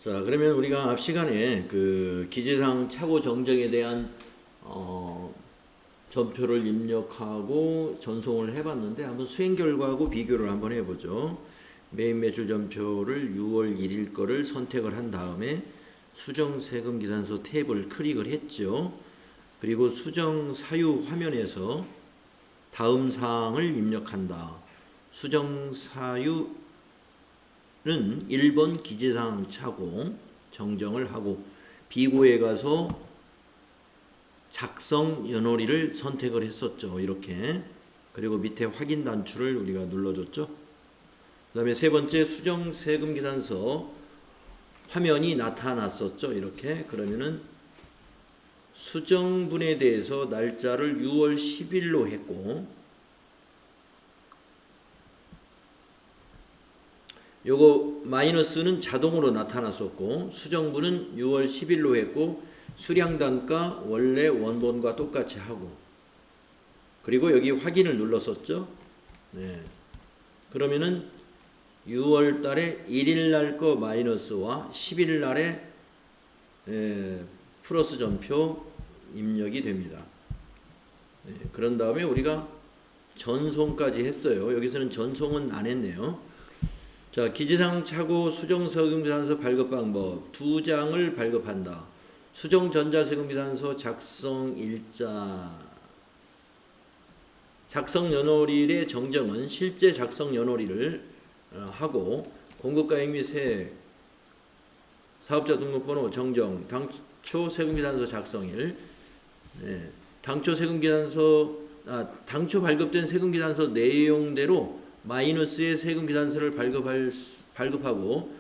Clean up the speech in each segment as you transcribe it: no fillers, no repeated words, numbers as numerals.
자, 그러면 우리가 앞 시간에 그 기재사항 착오 정정에 대한 점표를 입력하고 전송을 해봤는데 한번 수행 결과하고 비교를 한번 해보죠. 메인 매출 점표를 6월 1일 거를 선택을 한 다음에 수정 세금 기산서 탭을 클릭을 했죠. 그리고 수정 사유 화면에서 다음 사항을 입력한다. 수정 사유 는 1번 기재사항 착오 정정을 하고 비고에 가서 작성 연월일을 선택을 했었죠. 이렇게. 그리고 밑에 확인 단추를 우리가 눌러줬죠. 그 다음에 세 번째 수정 세금 기산서 화면이 나타났었죠. 이렇게. 그러면은 수정분에 대해서 날짜를 6월 10일로 했고 요거 마이너스는 자동으로 나타났었고 수정분은 6월 10일로 했고 수량단가 원래 원본과 똑같이 하고 그리고 여기 확인을 눌렀었죠. 네. 그러면은 6월 달에 1일 날 거 마이너스와 10일 날에 플러스 점표 입력이 됩니다. 네. 그런 다음에 우리가 전송까지 했어요. 여기서는 전송은 안 했네요. 자, 기재사항 착오 수정세금기산서 발급 방법 2장을 발급한다. 수정 전자세금기산서 작성 일자 작성 연월일의 정정은 실제 작성 연월일을 하고 공급가액 및 세액 사업자 등록번호 정정 당초 세금기산서 작성일 당초 세금기산서 당초 발급된 세금기산서 내용대로 마이너스의 세금기산서를 발급하고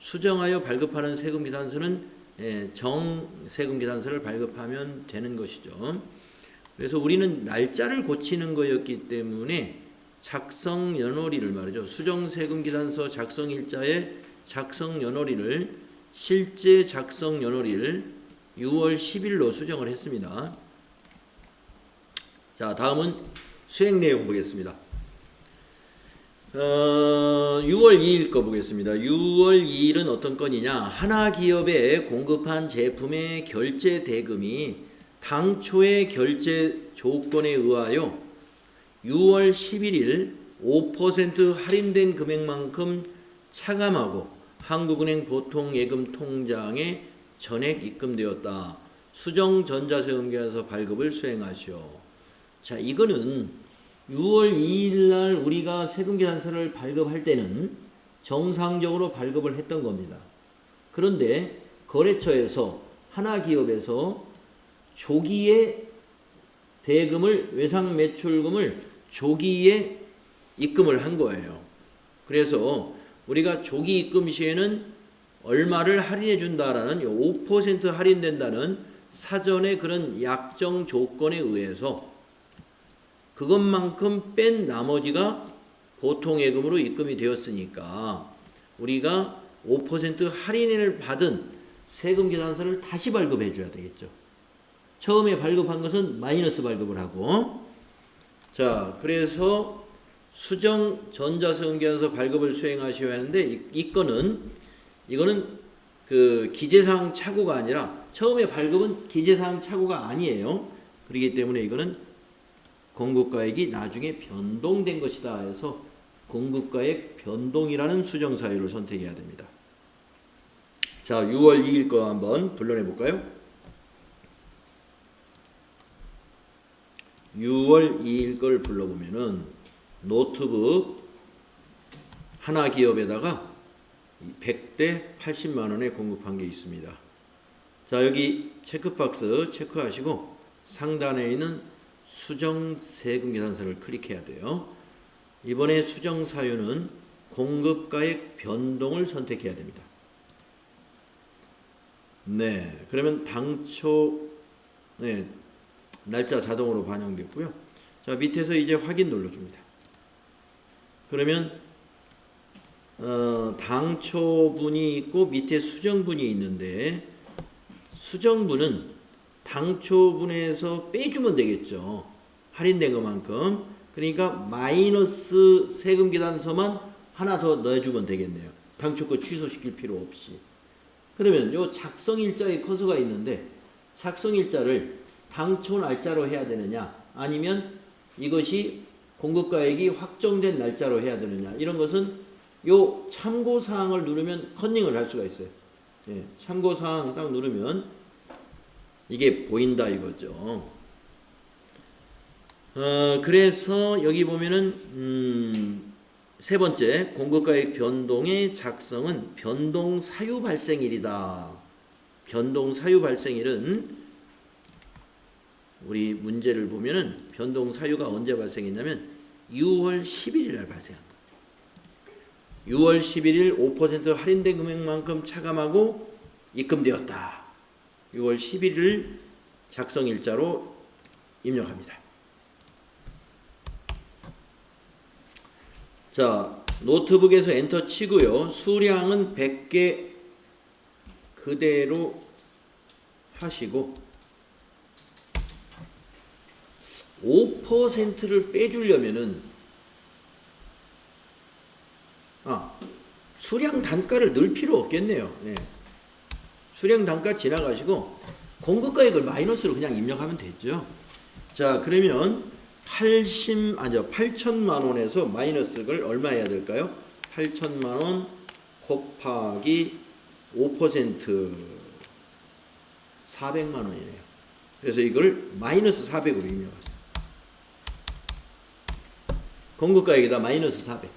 수정하여 발급하는 세금기산서는 정세금기산서를 발급하면 되는 것이죠. 그래서 우리는 날짜를 고치는 거였기 때문에 작성 연월일을 말이죠. 수정세금기산서 작성일자의 작성 연월일을 실제 작성 연월일 6월 10일로 수정을 했습니다. 자, 다음은 수행 내용 보겠습니다. 6월 2일 거 보겠습니다. 6월 2일은 어떤 건이냐? 하나기업에 공급한 제품의 결제 대금이 당초의 결제 조건에 의하여 6월 11일 5% 할인된 금액만큼 차감하고 한국은행 보통예금 통장에 전액 입금되었다. 수정 전자세금기산서 발급을 수행하시오. 자, 이거는 6월 2일 날 우리가 세금계산서를 발급할 때는 정상적으로 발급을 했던 겁니다. 그런데 거래처에서 하나기업에서 조기에 대금을 외상매출금을 조기에 입금을 한 거예요. 그래서 우리가 조기 입금 시에는 얼마를 할인해 준다라는 5% 할인된다는 사전의 그런 약정 조건에 의해서 그것만큼 뺀 나머지가 보통예금으로 입금이 되었으니까 우리가 5% 할인을 받은 세금계산서를 다시 발급해 줘야 되겠죠. 처음에 발급한 것은 마이너스 발급을 하고 자, 그래서 수정 전자세금계산서 발급을 수행하셔야 하는데 이거는 그 기재사항 착오가 아니라 처음에 발급은 기재사항 착오가 아니에요. 그렇기 때문에 이거는 공급가액이 나중에 변동된 것이다 해서 공급가액 변동이라는 수정 사유를 선택해야 됩니다. 자, 6월 2일 거 한번 불러내 볼까요? 6월 2일 걸 불러보면은 노트북 하나기업에다가 100대 80만 원에 공급한 게 있습니다. 자, 여기 체크박스 체크하시고 상단에 있는 수정 세금 계산서를 클릭해야 돼요. 이번에 수정 사유는 공급가액 변동을 선택해야 됩니다. 네, 그러면 당초 날짜 자동으로 반영됐고요. 자, 밑에서 이제 확인 눌러줍니다. 그러면 당초분이 있고 밑에 수정분이 있는데 수정분은 당초분에서 빼주면 되겠죠. 할인된 것만큼. 그러니까 마이너스 세금계산서만 하나 더 넣어주면 되겠네요. 당초 거 취소시킬 필요 없이. 그러면 요 작성일자에 커서가 있는데 작성일자를 당초 날짜로 해야 되느냐 아니면 이것이 공급가액이 확정된 날짜로 해야 되느냐 이런 것은 요 참고사항을 누르면 컨닝을 할 수가 있어요. 예, 참고사항 딱 누르면 이게 보인다 이거죠. 그래서 여기 보면은 세 번째 공급가액 변동의 작성은 변동 사유 발생일이다. 변동 사유 발생일은 우리 문제를 보면은 변동 사유가 언제 발생했냐면 6월 11일 날 발생합니다. 6월 11일 5% 할인된 금액만큼 차감하고 입금되었다. 6월 11일 작성일자로 입력합니다. 자, 노트북에서 엔터 치고요. 수량은 100개 그대로 하시고 5%를 빼주려면은 수량 단가를 넣을 필요 없겠네요. 네. 수량 단가 지나가시고 공급가액을 마이너스로 그냥 입력하면 되죠. 자, 그러면 8천만 원에서 마이너스를 얼마 해야 될까요? 8천만 원 곱하기 5% 400만 원이네요. 그래서 이걸 마이너스 400으로 입력하세요. 공급가액에다 마이너스 400.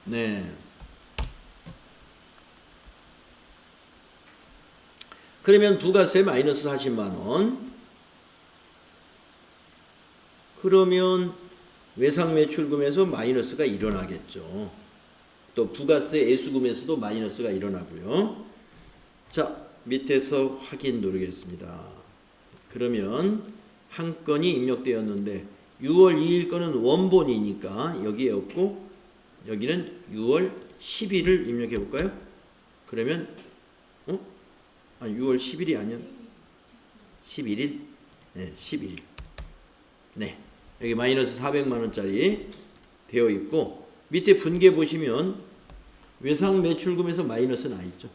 네. 그러면 부가세 마이너스 40만 원. 그러면 외상매출금에서 마이너스가 일어나겠죠. 또 부가세 애수금에서도 마이너스가 일어나고요. 자, 밑에서 확인 누르겠습니다. 그러면 한 건이 입력되었는데 6월 2일 거는 원본이니까 여기에 없고 여기는 6월 10일을 입력해 볼까요? 그러면 6월 10일이 아니야? 11일? 네, 11일. 네. 여기 마이너스 400만 원짜리 되어 있고 밑에 분계 보시면 외상 매출금에서 마이너스 나 있죠.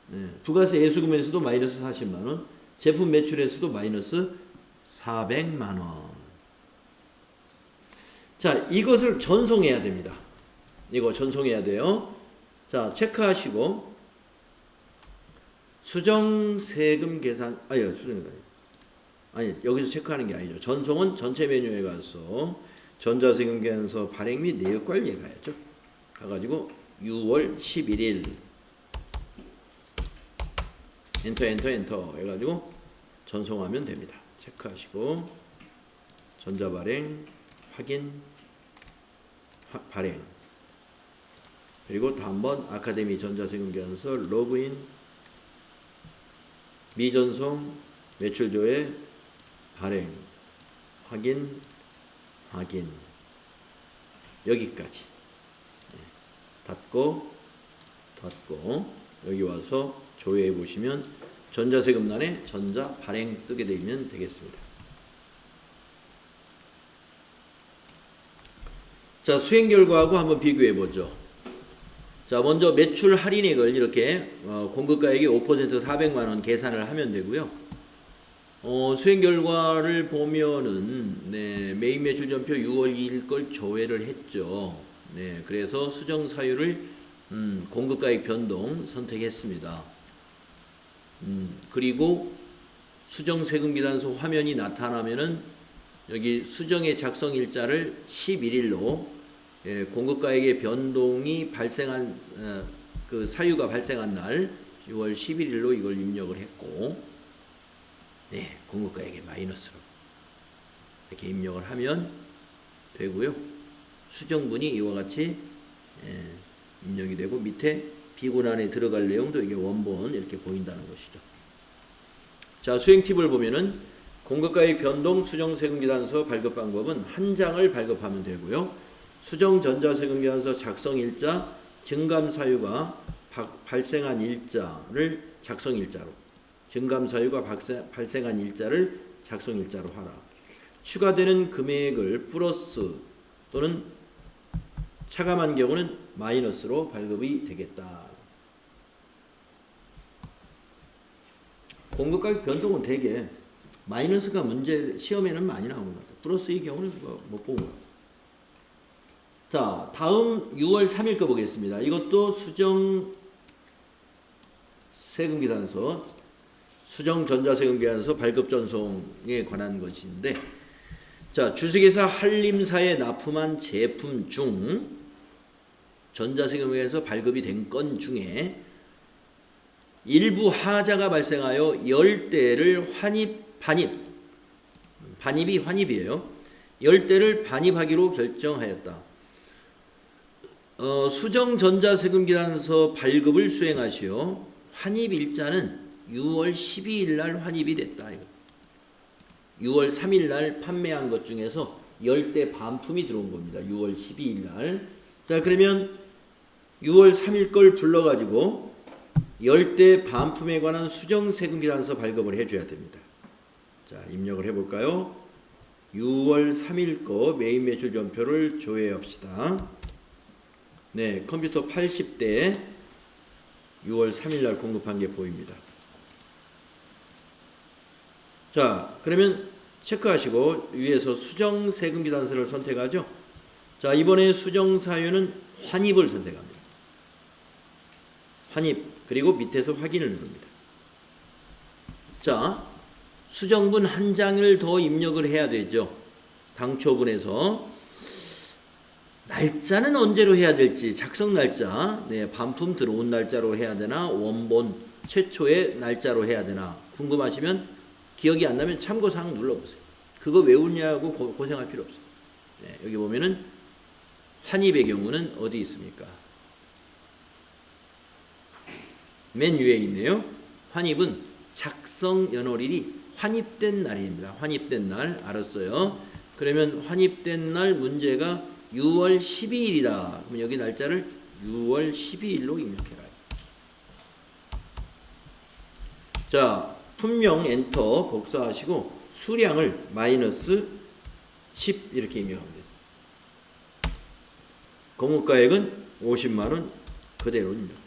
네. 부가세 애수금에서도 마이너스 40만 원, 제품 매출에서도 마이너스 400만 원. 자, 이것을 전송해야 됩니다. 이거 전송해야 돼요. 자, 체크하시고 수정 세금 계산 아니 여기서 체크하는 게 아니죠. 전송은 전체 메뉴에 가서 전자세금 계산서 발행 및 내역 관리에 가야죠. 가가지고 6월 11일 엔터 해가지고 전송하면 됩니다. 체크하시고 전자발행 확인 발행 그리고 다음번 아카데미 전자세금 계산서 로그인 미전송 매출조회 발행 확인 여기까지 닫고 여기 와서 조회해 보시면 전자세금란에 전자 발행 뜨게 되면 되겠습니다. 자, 수행 결과하고 한번 비교해 보죠. 자, 먼저 매출 할인액을 이렇게 공급가액이 5% 400만 원 계산을 하면 되고요. 수행 결과를 보면은 메인 매출 전표 6월 2일 걸 조회를 했죠. 네, 그래서 수정 사유를 공급가액 변동 선택했습니다. 그리고 수정 세금 기단서 화면이 나타나면은 여기 수정의 작성 일자를 11일로 공급가액의 변동이 발생한 그 사유가 발생한 날 6월 11일로 이걸 입력을 했고, 네, 공급가액의 마이너스로 이렇게 입력을 하면 되고요. 수정분이 이와 같이 입력이 되고 밑에 비고란에 들어갈 내용도 이게 원본 이렇게 보인다는 것이죠. 자, 수행 팁을 보면은 공급가액 변동 수정 세금 기단서 발급 방법은 한 장을 발급하면 되고요. 수정 전자세금 기단서 작성 일자, 증감 사유가 발생한 일자를 작성 일자로, 증감 사유가 발생한 일자를 작성 일자로 하라. 추가되는 금액을 플러스 또는 차감한 경우는 마이너스로 발급이 되겠다. 공급가격 변동은 대개 마이너스가 문제 시험에는 많이 나오는 것 같아요. 플러스의 경우는 못 보고. 자, 다음 6월 3일 거 보겠습니다. 이것도 수정 세금계산서, 수정 전자세금계산서 발급 전송에 관한 것인데, 자, 주식회사 한림사에 납품한 제품 중 전자세금에서 발급이 된 건 중에 일부 하자가 발생하여 10대를 반입이 환입이에요. 10대를 반입하기로 결정하였다. 수정 전자세금계산서 발급을 수행하시어 환입 일자는 6월 12일 날 환입이 됐다. 6월 3일 날 판매한 것 중에서 10대 반품이 들어온 겁니다. 6월 12일 날. 자, 그러면 6월 3일 걸 불러가지고 10대 반품에 관한 수정 세금계산서 발급을 해줘야 됩니다. 자, 입력을 해볼까요? 6월 3일 거 메인 매출 전표를 조회합시다. 네, 컴퓨터 80대 6월 3일 날 공급한 게 보입니다. 자, 그러면 체크하시고 위에서 수정 세금계산서를 선택하죠. 자, 이번에 수정 사유는 환입을 선택합니다. 환입. 그리고 밑에서 확인을 누릅니다. 자, 수정분 한 장을 더 입력을 해야 되죠. 당초분에서 날짜는 언제로 해야 될지, 작성 날짜, 네, 반품 들어온 날짜로 해야 되나, 원본 최초의 날짜로 해야 되나 궁금하시면 기억이 안 나면 참고사항 눌러보세요. 그거 외우냐고 고생할 필요 없어요. 네, 여기 보면은 환입의 경우는 어디 있습니까? 맨 위에 있네요. 환입은 작성 연월일이 환입된 날입니다. 환입된 날 알았어요. 그러면 환입된 날 문제가 6월 12일이다. 그럼 여기 날짜를 6월 12일로 입력해라. 자, 품명 엔터 복사하시고 수량을 마이너스 10 이렇게 입력합니다. 공급가액은 50만원 그대로 입력.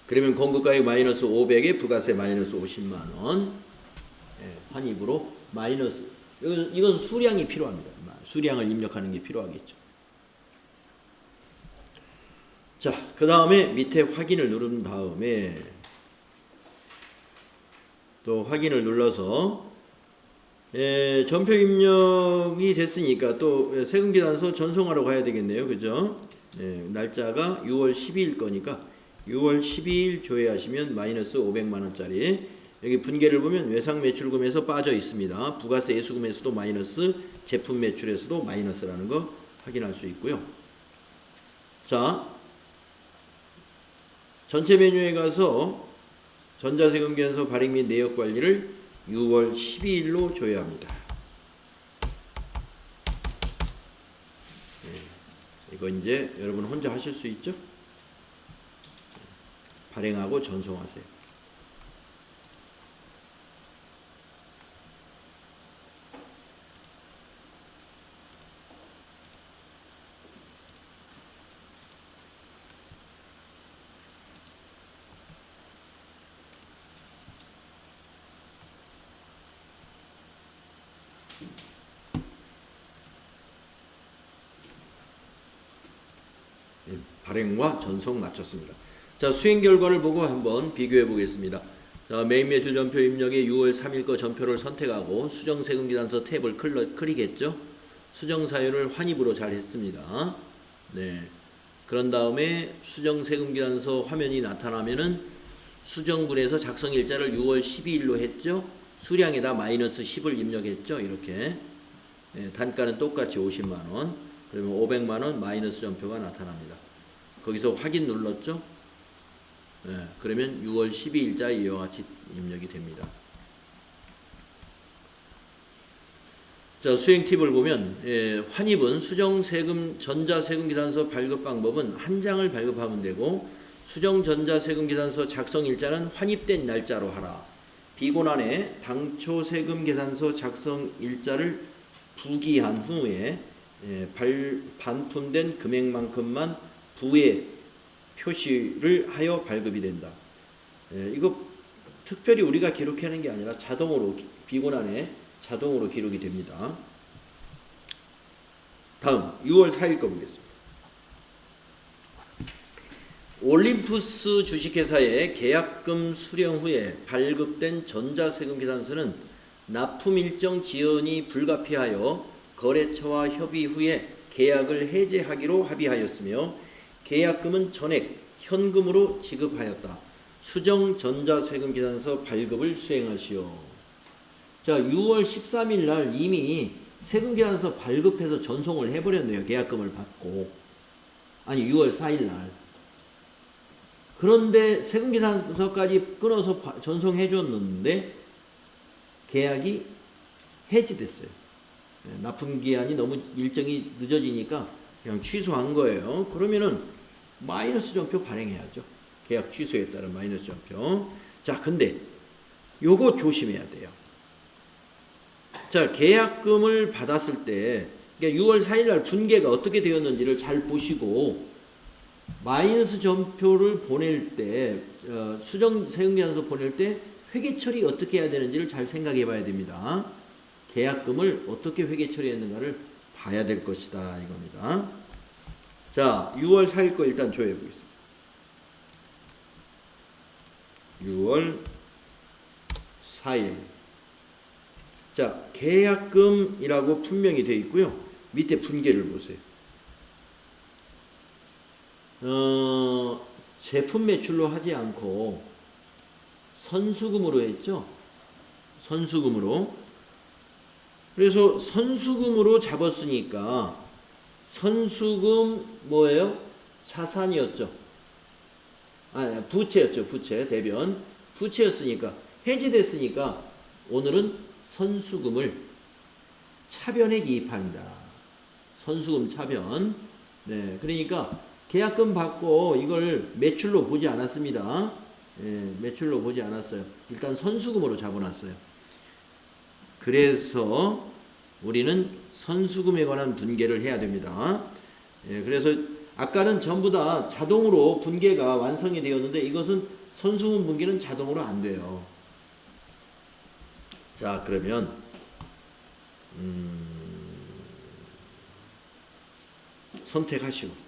그러면 공급가액 마이너스 500에 부가세 마이너스 50만원, 예, 환입으로 마이너스. 이건 수량이 필요합니다. 수량을 입력하는 게 필요하겠죠. 자, 그 다음에 밑에 확인을 누른 다음에 또 확인을 눌러서 전표 입력이 됐으니까 또 세금계산서 전송하러 가야 되겠네요. 그죠? 날짜가 6월 12일 거니까 6월 12일 조회하시면 마이너스 500만원짜리. 여기 분계를 보면 외상 매출금에서 빠져 있습니다. 부가세 예수금에서도 마이너스, 제품 매출에서도 마이너스라는 거 확인할 수 있고요. 자, 전체 메뉴에 가서 전자세금계산서 발행 및 내역 관리를 6월 12일로 조회합니다. 이거 이제 여러분 혼자 하실 수 있죠? 발행하고 전송하세요. 발행과 전송 마쳤습니다. 자, 수행 결과를 보고 한번 비교해 보겠습니다. 자, 메인 매출 전표 입력에 6월 3일 거 전표를 선택하고 수정 세금계산서 탭을 클릭했죠. 수정 사유를 환입으로 잘 했습니다. 네. 그런 다음에 수정 세금계산서 화면이 나타나면은 수정분에서 작성 일자를 6월 12일로 했죠. 수량에다 마이너스 10을 입력했죠. 이렇게. 네, 단가는 똑같이 50만원. 그러면 500만원 마이너스 전표가 나타납니다. 거기서 확인 눌렀죠. 네, 그러면 6월 12일자 이와 같이 입력이 됩니다. 자, 수행 팁을 보면 환입은 수정 세금 전자 세금 계산서 발급 방법은 한 장을 발급하면 되고 수정 전자 세금 계산서 작성 일자는 환입된 날짜로 하라. 비곤안에 당초 세금 계산서 작성 일자를 부기한 후에 반품된 금액만큼만 부에 표시를 하여 발급이 된다. 이거 특별히 우리가 기록하는 게 아니라 자동으로 비곤안에 자동으로 기록이 됩니다. 다음 6월 4일 거 보겠습니다. 올림푸스 주식회사의 계약금 수령 후에 발급된 전자세금 계산서는 납품 일정 지연이 불가피하여 거래처와 협의 후에 계약을 해제하기로 합의하였으며 계약금은 전액 현금으로 지급하였다. 수정 전자세금 계산서 발급을 수행하시오. 자, 6월 13일 날 이미 세금 계산서 발급해서 전송을 해버렸네요. 계약금을 받고. 아니 6월 4일 날. 그런데 세금 계산서까지 끊어서 전송해 줬는데 계약이 해지됐어요. 납품 기한이 너무 일정이 늦어지니까 그냥 취소한 거예요. 그러면은 마이너스 전표 발행해야죠. 계약 취소에 따른 마이너스 전표. 자, 근데 요거 조심해야 돼요. 자, 계약금을 받았을 때 그러니까 6월 4일 날 분계가 어떻게 되었는지를 잘 보시고 마이너스 전표를 보낼 때 수정 세금계산서 보낼 때 회계 처리 어떻게 해야 되는지를 잘 생각해 봐야 됩니다. 계약금을 어떻게 회계 처리했는가를 봐야 될 것이다 이겁니다. 자, 6월 4일 거 일단 조회해 보겠습니다. 6월 4일. 자, 계약금이라고 분명히 되어 있고요. 밑에 분계를 보세요. 제품 매출로 하지 않고 선수금으로 했죠. 선수금으로. 그래서 선수금으로 잡았으니까 선수금 뭐예요? 자산이었죠. 부채였죠. 부채 대변. 부채였으니까 해지됐으니까 오늘은 선수금을 차변에 기입한다. 선수금 차변. 네, 그러니까 계약금 받고 이걸 매출로 보지 않았습니다. 매출로 보지 않았어요. 일단 선수금으로 잡아놨어요. 그래서 우리는 선수금에 관한 분계를 해야 됩니다. 그래서 아까는 전부 다 자동으로 분계가 완성이 되었는데 이것은 선수금 분계는 자동으로 안 돼요. 자, 그러면 선택하시고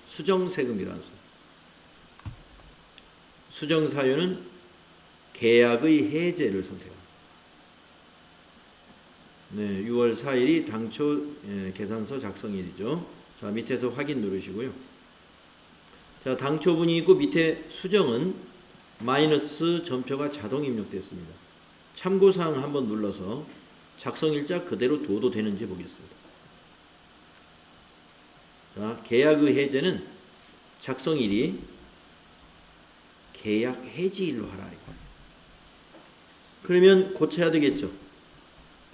수정세금계산서. 수정사유는 계약의 해제를 선택합니다. 네, 6월 4일이 당초 계산서 작성일이죠. 자, 밑에서 확인 누르시고요. 자, 당초분이 있고 밑에 수정은 마이너스 전표가 자동 입력됐습니다. 참고사항 한번 눌러서 작성일자 그대로 둬도 되는지 보겠습니다. 자, 계약의 해제는 작성일이 계약 해지일로 하라. 그러면 고쳐야 되겠죠.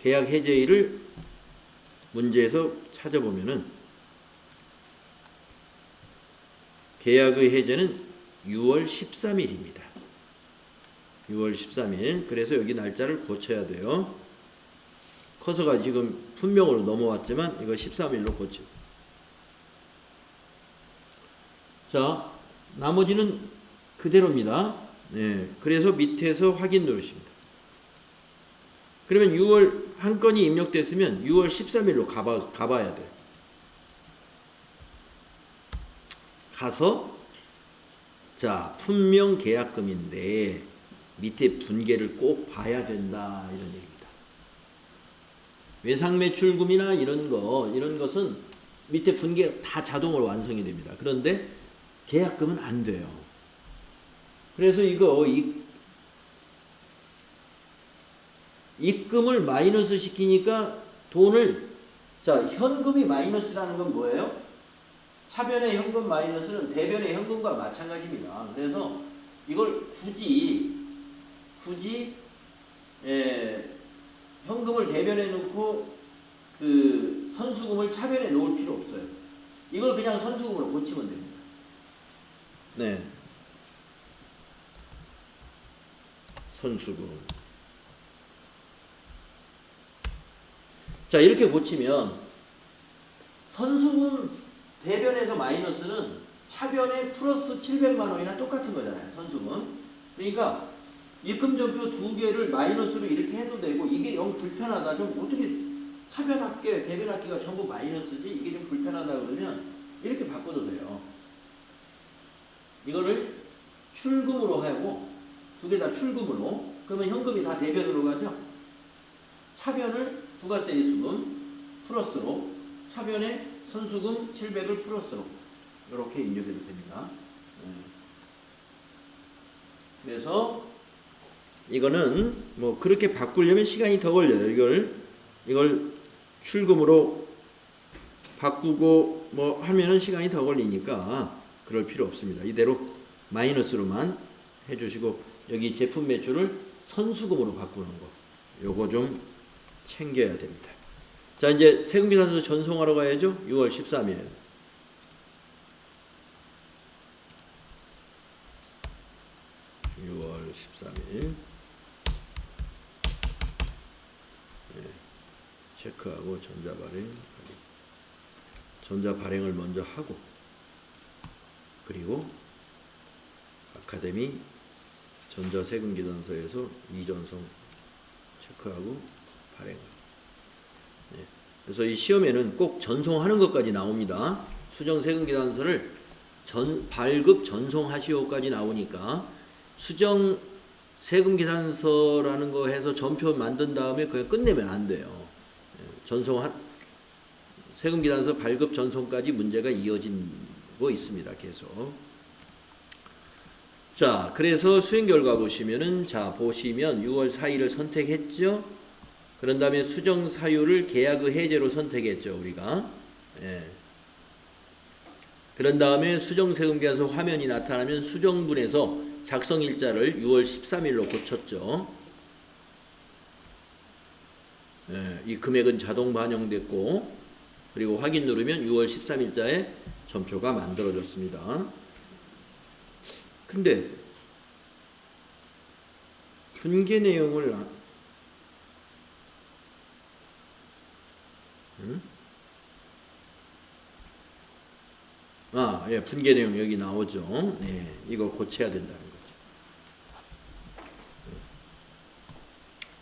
계약 해제일을 문제에서 찾아보면은 계약의 해제는 6월 13일입니다. 6월 13일. 그래서 여기 날짜를 고쳐야 돼요. 커서가 지금 분명으로 넘어왔지만 이거 13일로 고쳐. 자, 나머지는 그대로입니다. 네, 그래서 밑에서 확인 누르십니다. 그러면 6월 한 건이 입력됐으면 6월 13일로 가봐야 돼요. 가서 자, 분명 계약금인데 밑에 분계를 꼭 봐야 된다 이런 얘기입니다. 외상매출금이나 이런 것은 밑에 분계가 다 자동으로 완성이 됩니다. 그런데 계약금은 안 돼요. 그래서 이거 입금을 마이너스 시키니까 돈을 자, 현금이 마이너스라는 건 뭐예요? 차변의 현금 마이너스는 대변의 현금과 마찬가지입니다. 그래서 이걸 굳이 현금을 대변에 놓고 그 선수금을 차변에 놓을 필요 없어요. 이걸 그냥 선수금으로 고치면 됩니다. 네. 선수금. 자, 이렇게 고치면 선수금 대변에서 마이너스는 차변에 플러스 700만 원이나 똑같은 거잖아요. 선수금. 그러니까 입금전표 두 개를 마이너스로 이렇게 해도 되고, 이게 영 불편하다. 좀 어떻게 차변합계, 대변합계가 전부 마이너스지? 이게 좀 불편하다 그러면 이렇게 바꿔도 돼요. 이거를 출금으로 하고, 두 개 다 출금으로. 그러면 현금이 다 대변으로 가죠. 차변을 부가세의 수금 플러스로, 차변에 선수금 700을 플러스로 이렇게 입력해도 됩니다. 그래서 이거는 뭐 그렇게 바꾸려면 시간이 더 걸려요. 이걸 출금으로 바꾸고 뭐 하면은 시간이 더 걸리니까 그럴 필요 없습니다. 이대로 마이너스로만 해주시고, 여기 제품 매출을 선수금으로 바꾸는 거, 요거 좀 챙겨야 됩니다. 자, 이제 세금계산서 전송하러 가야죠. 6월 13일. 6월 13일. 네, 체크하고 전자 발행을 먼저 하고, 그리고 아카데미 전자세금계산서에서 이전송 체크하고 발행을. 네. 그래서 이 시험에는 꼭 전송하는 것까지 나옵니다. 수정세금계산서를 발급 전송하시오까지 나오니까, 수정세금계산서라는 거 해서 전표 만든 다음에 그냥 끝내면 안 돼요. 세금계산서 발급 전송까지 문제가 이어지고 있습니다. 계속. 자, 그래서 수행 결과 보시면은, 자, 보시면 6월 4일을 선택했죠. 그런 다음에 수정 사유를 계약의 해제로 선택했죠, 우리가. 예. 그런 다음에 수정세금계산서 화면이 나타나면 수정분에서 작성일자를 6월 13일로 고쳤죠. 예, 이 금액은 자동 반영됐고, 그리고 확인 누르면 6월 13일자에 전표가 만들어졌습니다. 근데 분계 내용을 예, 분계 내용 여기 나오죠. 네, 이거 고쳐야 된다는 거죠.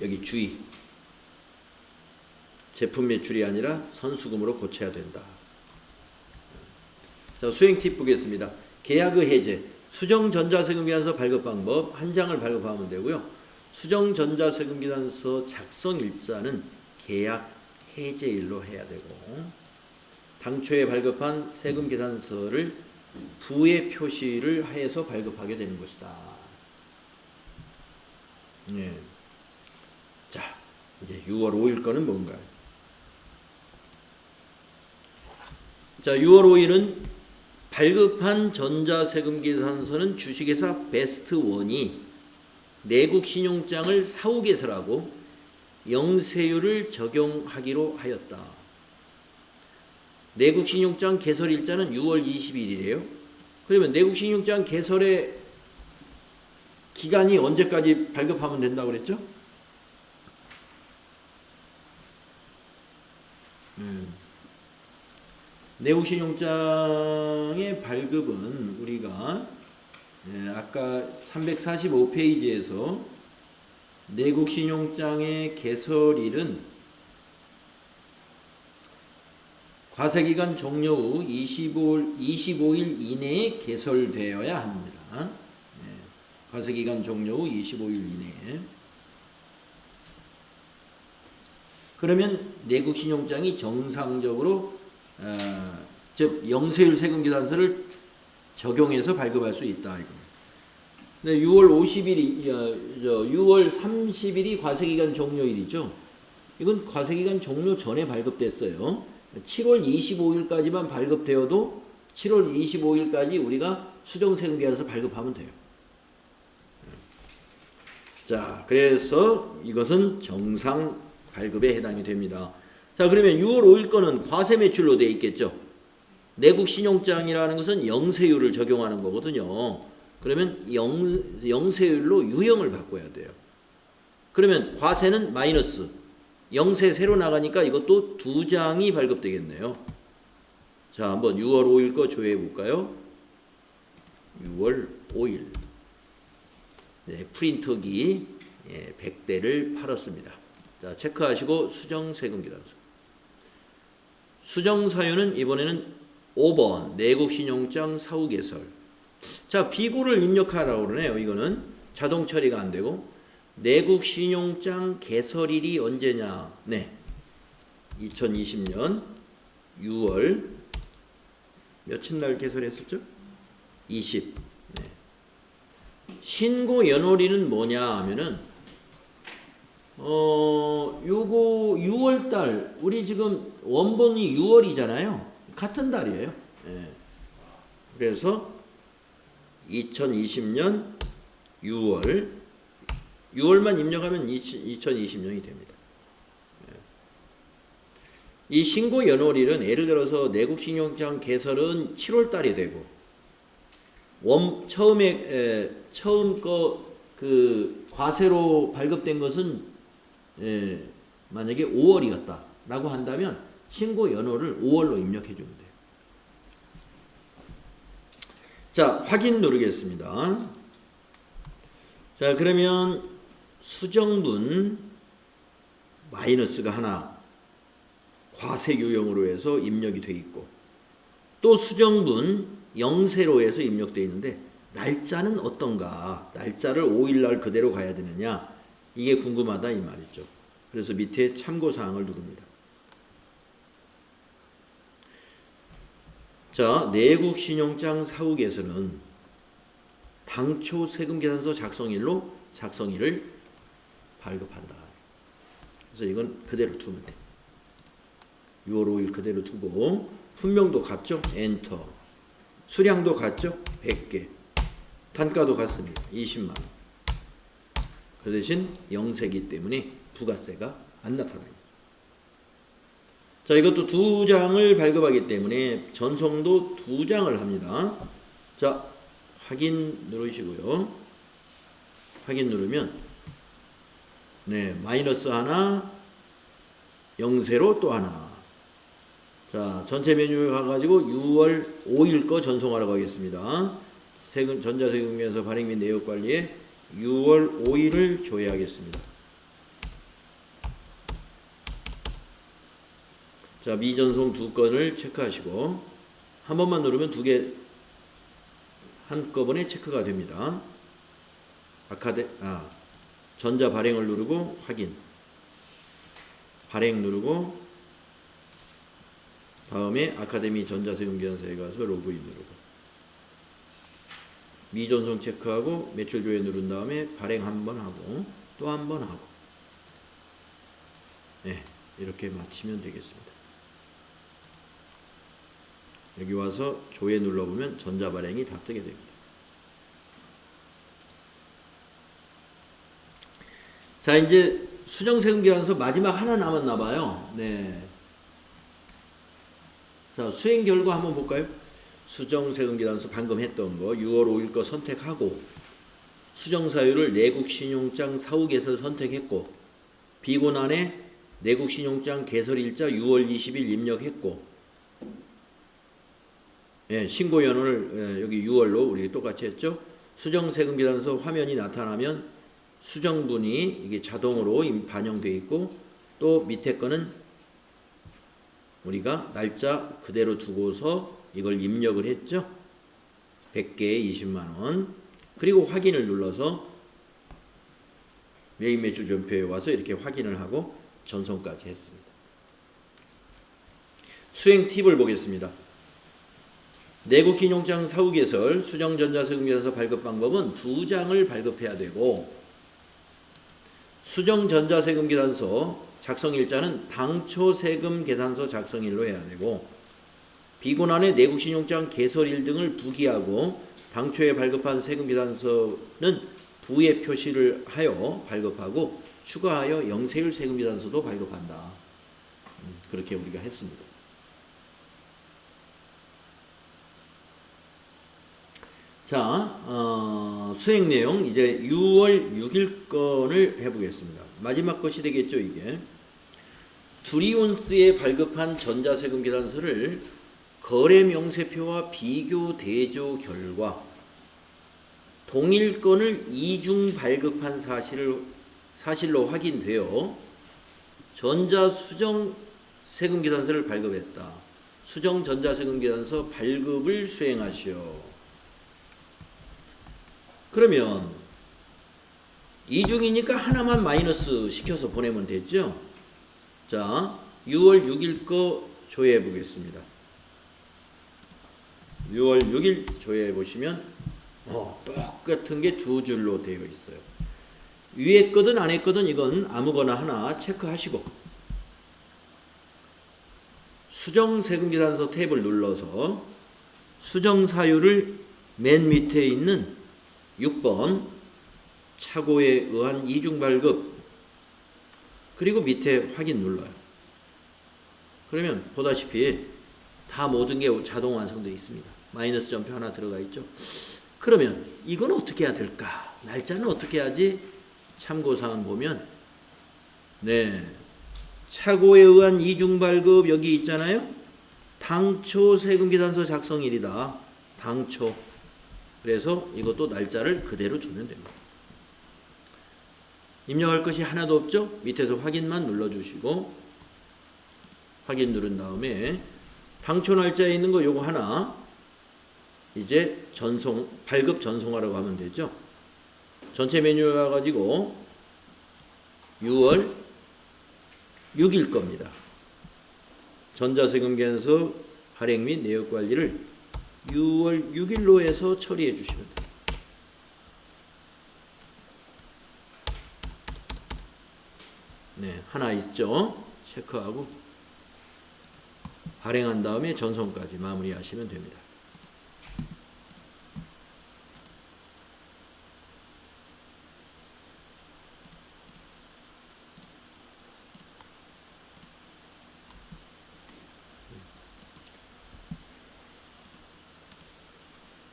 여기 주의. 제품 매출이 아니라 선수금으로 고쳐야 된다. 자, 수행 팁 보겠습니다. 계약의 해제. 수정전자세금계산서 발급 방법, 한 장을 발급하면 되고요. 수정전자세금계산서 작성일자는 계약 해제일로 해야 되고, 당초에 발급한 세금계산서를 부에 표시를 해서 발급하게 되는 것이다. 네. 자, 이제 6월 5일 거는 뭔가요? 자, 6월 5일은 발급한 전자세금계산서는 주식회사 베스트원이 내국신용장을 사후개설하고 영세율을 적용하기로 하였다. 내국신용장 개설일자는 6월 20일이래요. 그러면 내국신용장 개설의 기간이 언제까지 발급하면 된다고 그랬죠? 내국신용장의 발급은 우리가 아까 345페이지에서 내국신용장의 개설일은 과세기간 종료 후 25일 이내에 개설되어야 합니다. 과세기간 종료 후 25일 이내에. 그러면 내국신용장이 정상적으로 즉 영세율 세금계산서를 적용해서 발급할 수 있다. 근데 6월 30일이 과세기간 종료일이죠. 이건 과세기간 종료 전에 발급됐어요. 7월 25일까지만 발급되어도 7월 25일까지 우리가 수정세금계산서 발급하면 돼요. 자, 그래서 이것은 정상 발급에 해당이 됩니다. 자, 그러면 6월 5일 거는 과세매출로 되어 있겠죠. 내국신용장이라는 것은 영세율을 적용하는 거거든요. 그러면 영세율로 유형을 바꿔야 돼요. 그러면 과세는 마이너스, 영세 새로 나가니까 이것도 2장이 발급되겠네요. 자, 한번 6월 5일 거 조회해 볼까요? 6월 5일. 네, 프린터기 100대를 팔았습니다. 자, 체크하시고 수정 세금 계산서. 수정 사유는 이번에는 5번 내국 신용장 사후 개설. 자, 비고를 입력하라고 그러네요. 이거는 자동 처리가 안 되고 내국 신용장 개설일이 언제냐? 네. 2020년 6월 며칠 날 개설했었죠? 20. 네. 신고 연월일은 뭐냐 하면은 요거 6월 달 우리 지금 원본이 6월이잖아요. 같은 달이에요. 네. 그래서 2020년 6월만 입력하면 2020년이 됩니다. 이 신고 연월일은 예를 들어서 내국 신용장 개설은 7월 달이 되고 처음 거 그 과세로 발급된 것은 만약에 5월이었다라고 한다면 신고 연월을 5월로 입력해 주면 돼요. 자, 확인 누르겠습니다. 자, 그러면 수정분 마이너스가 하나 과세 유형으로 해서 입력이 돼 있고 또 수정분 영세로 해서 입력되어 있는데 날짜는 어떤가? 날짜를 5일날 그대로 가야 되느냐? 이게 궁금하다 이 말이죠. 그래서 밑에 참고사항을 누릅니다. 자, 내국 신용장 사후 개설은 당초 세금 계산서 작성일로 작성일을 발급한다. 그래서 이건 그대로 두면 돼. 6월 5일 그대로 두고 품명도 같죠? 엔터. 수량도 같죠? 100개. 단가도 같습니다. 20만 원. 그 대신 영세기 때문에 부가세가 안 나타납니다. 자, 이것도 2장을 발급하기 때문에 전송도 2장을 합니다. 자, 확인 누르시고요. 확인 누르면 네, 마이너스 하나, 영세로 또 하나. 자, 전체 메뉴에 가가지고 6월 5일 거 전송하라고 하겠습니다. 전자세금에서 발행 및 내역 관리에 6월 5일을 조회하겠습니다. 자, 미전송 2건을 체크하시고 한 번만 누르면 2개 한꺼번에 체크가 됩니다. 전자 발행을 누르고 확인. 발행 누르고 다음에 아카데미 전자세금계산서에 가서 로그인 누르고 미전송 체크하고 매출 조회 누른 다음에 발행 한 번 하고 또 한 번 하고 네, 이렇게 마치면 되겠습니다. 여기 와서 조회 눌러보면 전자발행이 다 뜨게 됩니다. 자, 이제 수정세금계산서 마지막 하나 남았나봐요. 네. 자, 수행 결과 한번 볼까요? 수정세금계산서 방금 했던 거 6월 5일 거 선택하고 수정사유를 내국신용장 사후개설 선택했고 비곤안에 내국신용장 개설일자 6월 20일 입력했고 신고연원을 여기 6월로 우리 똑같이 했죠. 수정세금계산서 화면이 나타나면 수정분이 이게 자동으로 반영되어 있고 또 밑에 거는 우리가 날짜 그대로 두고서 이걸 입력을 했죠. 100개에 20만원. 그리고 확인을 눌러서 메인 매출 전표에 와서 이렇게 확인을 하고 전송까지 했습니다. 수행 팁을 보겠습니다. 내국신용장 사후개설 수정전자세금계산서 발급 방법은 2장을 발급해야 되고 수정전자세금계산서 작성일자는 당초 세금계산서 작성일로 해야 되고 비곤안의 내국신용장 개설일 등을 부기하고 당초에 발급한 세금계산서는 부에 표시를 하여 발급하고 추가하여 영세율 세금계산서도 발급한다. 그렇게 우리가 했습니다. 자, 수행 내용 이제 6월 6일 건을 해보겠습니다. 마지막 것이 되겠죠, 이게. 두리온스에 발급한 전자세금 계산서를 거래 명세표와 비교 대조 결과 동일 건을 이중 발급한 사실로 확인되어 전자 수정 세금 계산서를 발급했다. 수정 전자 세금 계산서 발급을 수행하시오. 그러면 이중이니까 하나만 마이너스 시켜서 보내면 되죠. 자, 6월 6일 거 조회해 보겠습니다. 6월 6일 조회해 보시면 똑같은 게 두 줄로 되어 있어요. 위에 거든 안에 거든 이건 아무거나 하나 체크하시고 수정 세금 계산서 탭을 눌러서 수정 사유를 맨 밑에 있는 6번 착오에 의한 이중 발급 그리고 밑에 확인 눌러요. 그러면 보다시피 다 모든 게 자동 완성되어 있습니다. 마이너스 점표 하나 들어가 있죠. 그러면 이건 어떻게 해야 될까? 날짜는 어떻게 해야지? 참고사항 보면 착오에 의한 이중 발급 여기 있잖아요. 당초 세금 계산서 작성일이다. 당초. 그래서 이것도 날짜를 그대로 주면 됩니다. 입력할 것이 하나도 없죠? 밑에서 확인만 눌러주시고 확인 누른 다음에 당초 날짜에 있는 거 요거 하나 이제 발급 전송하라고 하면 되죠. 전체 메뉴에 가가지고 6월 6일 겁니다. 전자세금 계산서 발행 및 내역 관리를 6월 6일로 해서 처리해 주시면 됩니다. 하나 있죠. 체크하고 발행한 다음에 전송까지 마무리하시면 됩니다.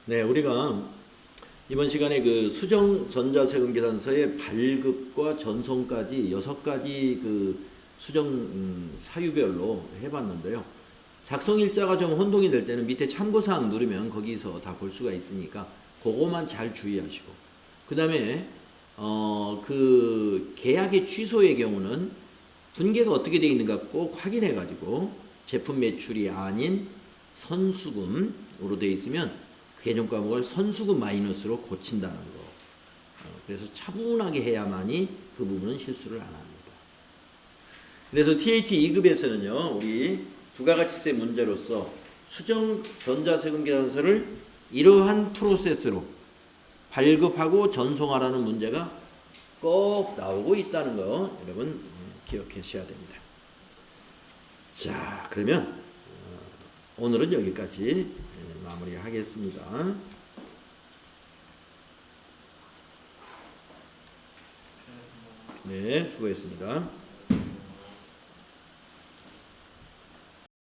우리가 이번 시간에 그 수정 전자세금 계산서의 발급과 전송까지 6가지 그 수정 사유별로 해봤는데요. 작성일자가 좀 혼동이 될 때는 밑에 참고사항 누르면 거기서 다 볼 수가 있으니까 그거만 잘 주의하시고 그 다음에 그 계약의 취소의 경우는 분계가 어떻게 되어 있는가 꼭 확인해 가지고 제품 매출이 아닌 선수금으로 되어 있으면 개정 과목을 선수금 마이너스로 고친다는 거. 그래서 차분하게 해야만이 그 부분은 실수를 안 합니다. 그래서 TAT 2급에서는요. 우리 부가가치세 문제로서 수정 전자세금 계산서를 이러한 프로세스로 발급하고 전송하라는 문제가 꼭 나오고 있다는 거 여러분 기억하셔야 됩니다. 자, 그러면 오늘은 여기까지 마무리하겠습니다. 네, 수고했습니다.